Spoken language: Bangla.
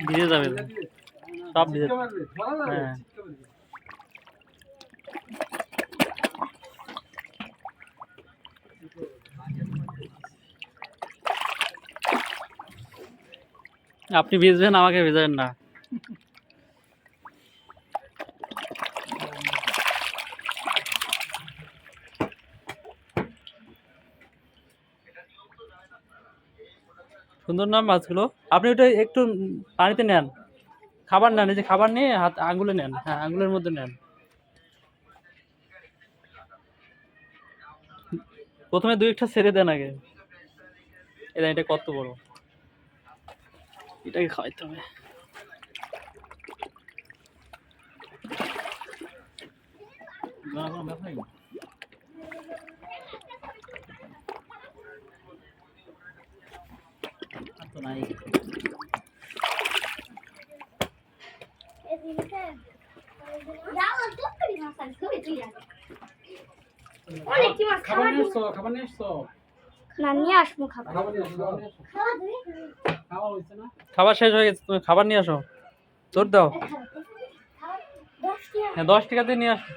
ভিজে যাবে সব ভিজে। হ্যাঁ আপনি ভিজবেন, আমাকে ভিজাবেন না। সুন্দর না মাছগুলো? আপনি ওটা একটু পানিতে নেন, খাবার নেন, এই যে খাবার নিয়ে হাত আঙুলে নেন, হ্যাঁ আঙুলের মধ্যে নেন। প্রথমে দুই একটা ছেড়ে দেন আগে। এটা কত বড়, এটাকে খাওয়াইতে হবে। খাবার শেষ হয়ে গেছে, তুমি খাবার নিয়ে আসো, তোর দাও। হ্যাঁ 10 টাকা দিয়ে নিয়ে আসো।